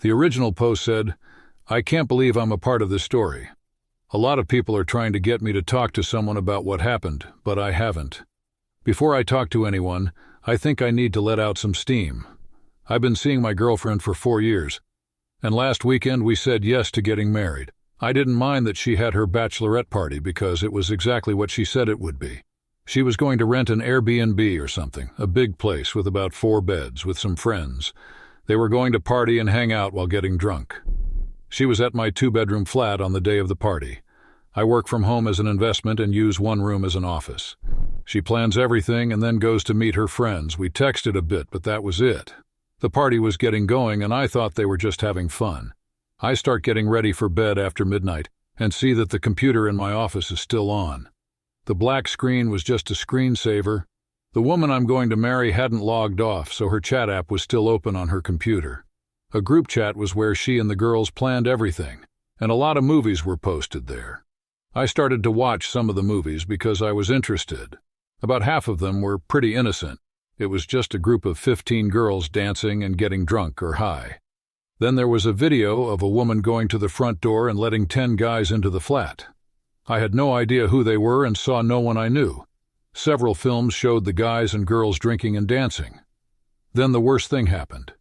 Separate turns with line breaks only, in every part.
The original post said, "I can't believe I'm a part of this story. A lot of people are trying to get me to talk to someone about what happened, but I haven't. Before I talk to anyone, I think I need to let out some steam. I've been seeing my girlfriend for 4 years, and last weekend we said yes to getting married. I didn't mind that she had her bachelorette party because it was exactly what she said it would be. She was going to rent an Airbnb or something, a big place with about 4 beds, with some friends. They were going to party and hang out while getting drunk. She was at my 2-bedroom flat on the day of the party. I work from home as an investment and use one room as an office. She plans everything and then goes to meet her friends. We texted a bit, but that was it. The party was getting going and I thought they were just having fun. I start getting ready for bed after midnight and see that the computer in my office is still on. The black screen was just a screensaver. The woman I'm going to marry hadn't logged off, so her chat app was still open on her computer. A group chat was where she and the girls planned everything, and a lot of movies were posted there. I started to watch some of the movies because I was interested. About half of them were pretty innocent. It was just a group of 15 girls dancing and getting drunk or high. Then there was a video of a woman going to the front door and letting 10 guys into the flat. I had no idea who they were and saw no one I knew. Several films showed the guys and girls drinking and dancing. Then the worst thing happened.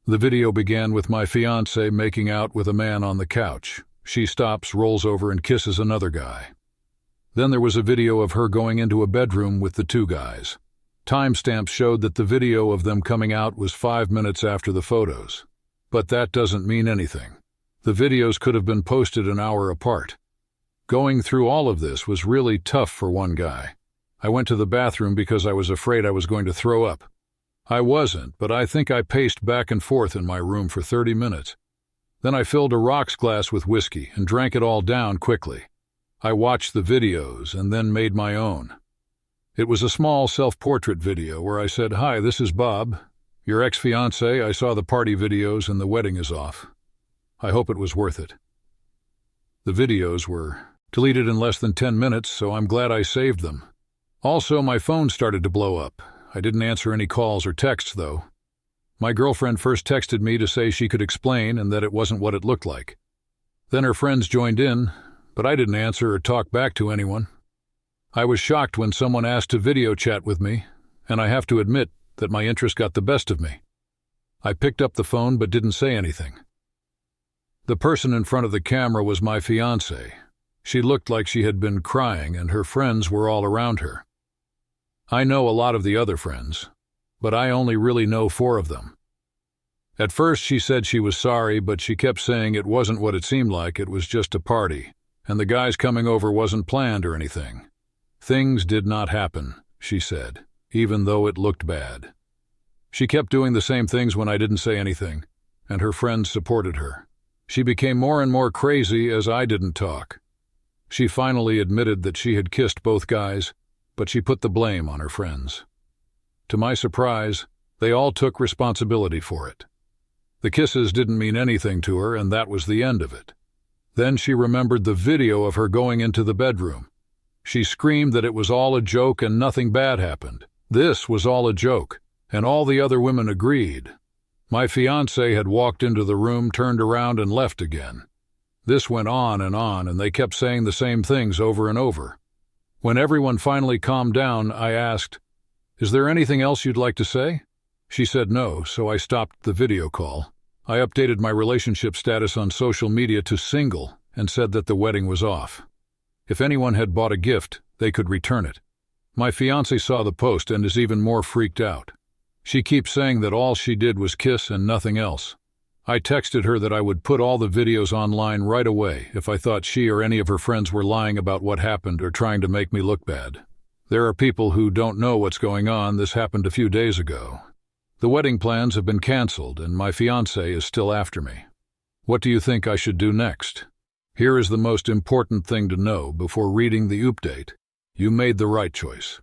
The video began with my fiancée making out with a man on the couch. She stops, rolls over, and kisses another guy. Then there was a video of her going into a bedroom with the 2 guys. Timestamps showed that the video of them coming out was 5 minutes after the photos. But that doesn't mean anything. The videos could have been posted an hour apart. Going through all of this was really tough for one guy. I went to the bathroom because I was afraid I was going to throw up. I wasn't, but I think I paced back and forth in my room for 30 minutes. Then I filled a rocks glass with whiskey and drank it all down quickly. I watched the videos and then made my own. It was a small self-portrait video where I said, "Hi, this is Bob, your ex-fiancé. I saw the party videos and the wedding is off. I hope it was worth it." The videos were deleted in less than 10 minutes, so I'm glad I saved them. Also, my phone started to blow up. I didn't answer any calls or texts, though. My girlfriend first texted me to say she could explain and that it wasn't what it looked like. Then her friends joined in, but I didn't answer or talk back to anyone. I was shocked when someone asked to video chat with me, and I have to admit that my interest got the best of me. I picked up the phone but didn't say anything. The person in front of the camera was my fiancée. She looked like she had been crying, and her friends were all around her. I know a lot of the other friends, but I only really know 4 of them. At first she said she was sorry, but she kept saying it wasn't what it seemed like, it was just a party, and the guys coming over wasn't planned or anything. Things did not happen, she said, even though it looked bad. She kept doing the same things when I didn't say anything, and her friends supported her. She became more and more crazy as I didn't talk. She finally admitted that she had kissed both guys, but she put the blame on her friends. To my surprise, they all took responsibility for it. The kisses didn't mean anything to her, and that was the end of it. Then she remembered the video of her going into the bedroom. She screamed that it was all a joke and nothing bad happened. This was all a joke, and all the other women agreed. My fiancé had walked into the room, turned around, and left again. This went on, and they kept saying the same things over and over. When everyone finally calmed down, I asked, "Is there anything else you'd like to say?" She said no, so I stopped the video call. I updated my relationship status on social media to single and said that the wedding was off. If anyone had bought a gift, they could return it. My fiancée saw the post and is even more freaked out. She keeps saying that all she did was kiss and nothing else. I texted her that I would put all the videos online right away if I thought she or any of her friends were lying about what happened or trying to make me look bad. There are people who don't know what's going on. This happened a few days ago. The wedding plans have been canceled and my fiancé is still after me. What do you think I should do next? Here is the most important thing to know before reading the update. You made the right choice.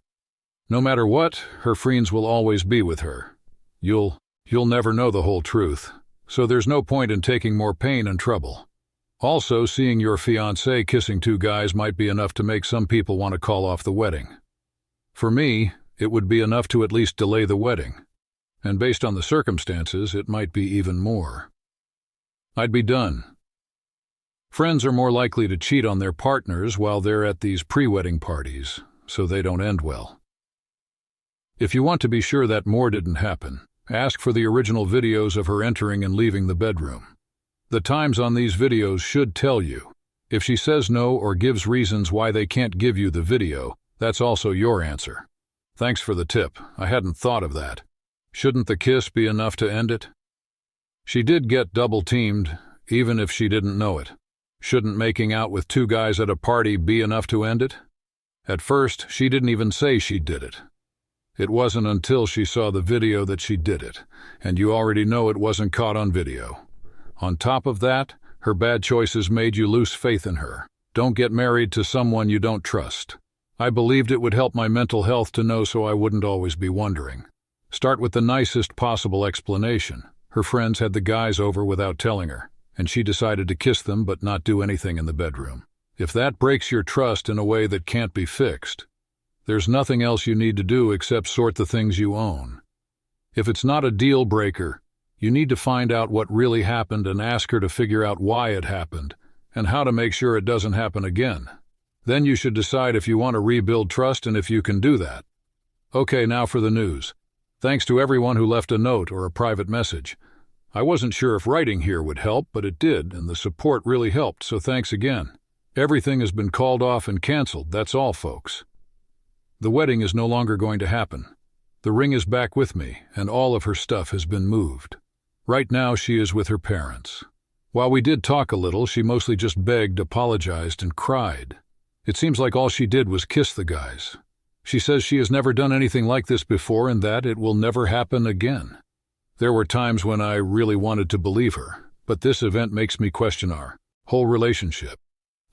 No matter what, her friends will always be with her. You'll never know the whole truth, so there's no point in taking more pain and trouble. Also, seeing your fiancé kissing 2 guys might be enough to make some people want to call off the wedding. For me, it would be enough to at least delay the wedding. And based on the circumstances, it might be even more. I'd be done. Friends are more likely to cheat on their partners while they're at these pre-wedding parties, so they don't end well. If you want to be sure that more didn't happen, ask for the original videos of her entering and leaving the bedroom. The times on these videos should tell you. If she says no or gives reasons why they can't give you the video, that's also your answer. Thanks for the tip. I hadn't thought of that. Shouldn't the kiss be enough to end it? She did get double-teamed, even if she didn't know it. Shouldn't making out with two guys at a party be enough to end it? At first, she didn't even say she did it. It wasn't until she saw the video that she did it, and you already know it wasn't caught on video. On top of that, her bad choices made you lose faith in her. Don't get married to someone you don't trust. I believed it would help my mental health to know so I wouldn't always be wondering. Start with the nicest possible explanation. Her friends had the guys over without telling her, and she decided to kiss them but not do anything in the bedroom. If that breaks your trust in a way that can't be fixed, there's nothing else you need to do except sort the things you own. If it's not a deal breaker, you need to find out what really happened and ask her to figure out why it happened and how to make sure it doesn't happen again. Then you should decide if you want to rebuild trust and if you can do that. Okay, now for the news. Thanks to everyone who left a note or a private message. I wasn't sure if writing here would help, but it did, and the support really helped, so thanks again. Everything has been called off and canceled, that's all, folks. The wedding is no longer going to happen. The ring is back with me, and all of her stuff has been moved. Right now she is with her parents. While we did talk a little, she mostly just begged, apologized, and cried. It seems like all she did was kiss the guys. She says she has never done anything like this before and that it will never happen again. There were times when I really wanted to believe her, but this event makes me question our whole relationship.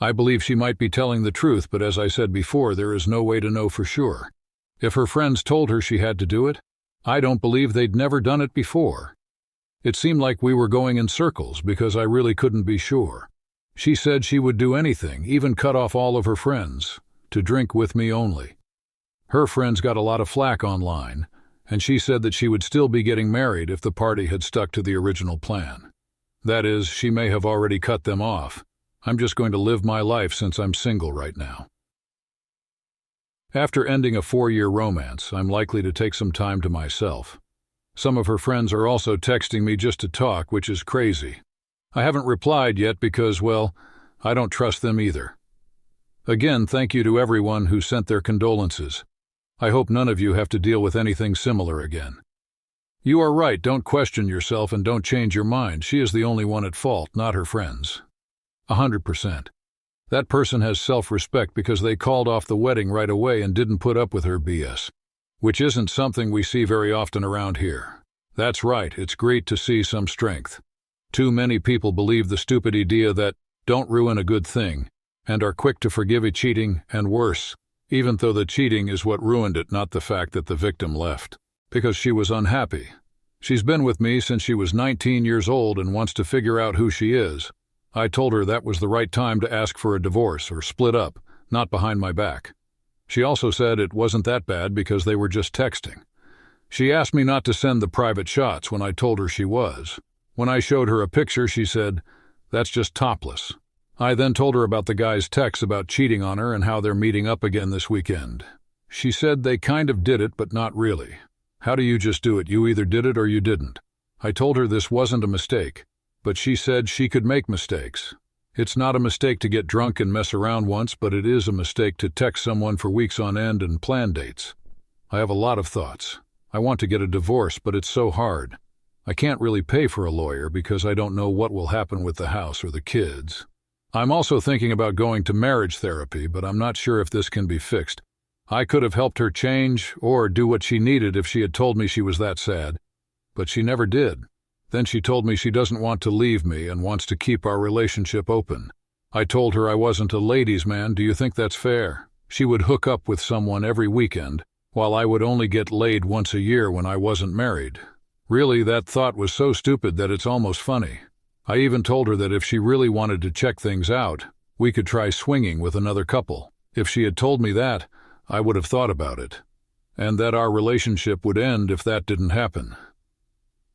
I believe she might be telling the truth, but as I said before, there is no way to know for sure. If her friends told her she had to do it, I don't believe they'd never done it before. It seemed like we were going in circles because I really couldn't be sure. She said she would do anything, even cut off all of her friends, to drink with me only. Her friends got a lot of flack online, and she said that she would still be getting married if the party had stuck to the original plan. That is, she may have already cut them off. I'm just going to live my life since I'm single right now. After ending a 4-year romance, I'm likely to take some time to myself. Some of her friends are also texting me just to talk, which is crazy. I haven't replied yet because, well, I don't trust them either. Again, thank you to everyone who sent their condolences. I hope none of you have to deal with anything similar again. You are right, don't question yourself and don't change your mind. She is the only one at fault, not her friends. 100%. That person has self-respect because they called off the wedding right away and didn't put up with her BS, which isn't something we see very often around here. That's right, it's great to see some strength. Too many people believe the stupid idea that don't ruin a good thing and are quick to forgive a cheating and worse, even though the cheating is what ruined it, not the fact that the victim left. Because she was unhappy. She's been with me since she was 19 years old and wants to figure out who she is. I told her that was the right time to ask for a divorce or split up, not behind my back. She also said it wasn't that bad because they were just texting. She asked me not to send the private shots when I told her she was. When I showed her a picture, she said, "That's just topless." I then told her about the guy's texts about cheating on her and how they're meeting up again this weekend. She said they kind of did it, but not really. How do you just do it? You either did it or you didn't. I told her this wasn't a mistake, but she said she could make mistakes. It's not a mistake to get drunk and mess around once, but it is a mistake to text someone for weeks on end and plan dates. I have a lot of thoughts. I want to get a divorce, but it's so hard. I can't really pay for a lawyer because I don't know what will happen with the house or the kids. I'm also thinking about going to marriage therapy, but I'm not sure if this can be fixed. I could have helped her change or do what she needed if she had told me she was that sad, but she never did. Then she told me she doesn't want to leave me and wants to keep our relationship open. I told her I wasn't a ladies' man. Do you think that's fair? She would hook up with someone every weekend, while I would only get laid once a year when I wasn't married. Really, that thought was so stupid that it's almost funny. I even told her that if she really wanted to check things out, we could try swinging with another couple. If she had told me that, I would have thought about it, and that our relationship would end if that didn't happen.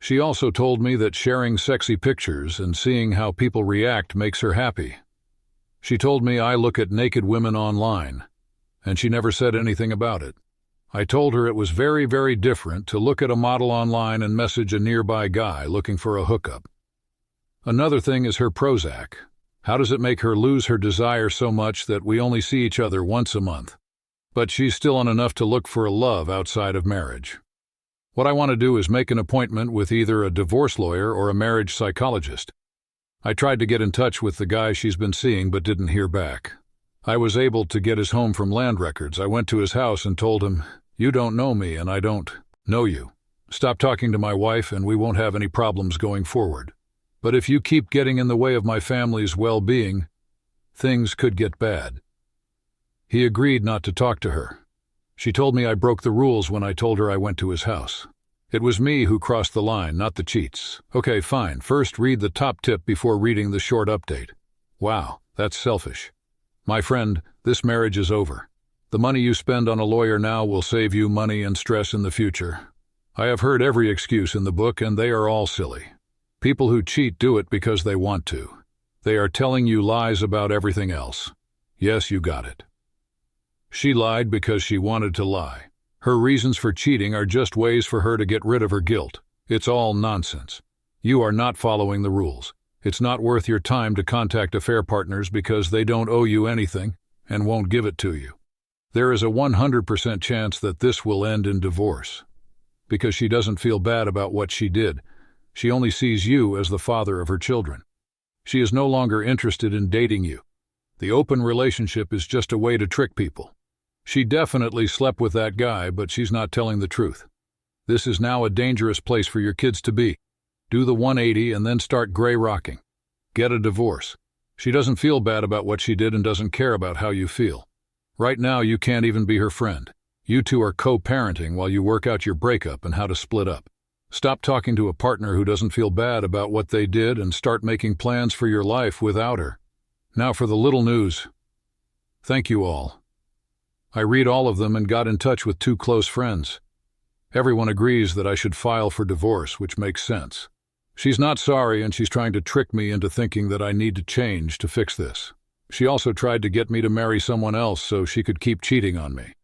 She also told me that sharing sexy pictures and seeing how people react makes her happy. She told me I look at naked women online, and she never said anything about it. I told her it was very, very different to look at a model online and message a nearby guy looking for a hookup. Another thing is her Prozac. How does it make her lose her desire so much that we only see each other once a month? But she's still on enough to look for a love outside of marriage. What I want to do is make an appointment with either a divorce lawyer or a marriage psychologist. I tried to get in touch with the guy she's been seeing but didn't hear back. I was able to get his home from land records. I went to his house and told him, "You don't know me and I don't know you. Stop talking to my wife and we won't have any problems going forward. But if you keep getting in the way of my family's well-being, things could get bad." He agreed not to talk to her. She told me I broke the rules when I told her I went to his house. It was me who crossed the line, not the cheats. Okay, fine. First read the top tip before reading the short update. Wow, that's selfish. My friend, this marriage is over. The money you spend on a lawyer now will save you money and stress in the future. I have heard every excuse in the book and they are all silly. People who cheat do it because they want to. They are telling you lies about everything else. Yes, you got it. She lied because she wanted to lie. Her reasons for cheating are just ways for her to get rid of her guilt. It's all nonsense. You are not following the rules. It's not worth your time to contact affair partners because they don't owe you anything and won't give it to you. There is a 100% chance that this will end in divorce. Because she doesn't feel bad about what she did. She only sees you as the father of her children. She is no longer interested in dating you. The open relationship is just a way to trick people. She definitely slept with that guy, but she's not telling the truth. This is now a dangerous place for your kids to be. Do the 180 and then start gray rocking. Get a divorce. She doesn't feel bad about what she did and doesn't care about how you feel. Right now, you can't even be her friend. You two are co-parenting while you work out your breakup and how to split up. Stop talking to a partner who doesn't feel bad about what they did and start making plans for your life without her. Now for the little news. Thank you all. I read all of them and got in touch with 2 close friends. Everyone agrees that I should file for divorce, which makes sense. She's not sorry and she's trying to trick me into thinking that I need to change to fix this. She also tried to get me to marry someone else so she could keep cheating on me.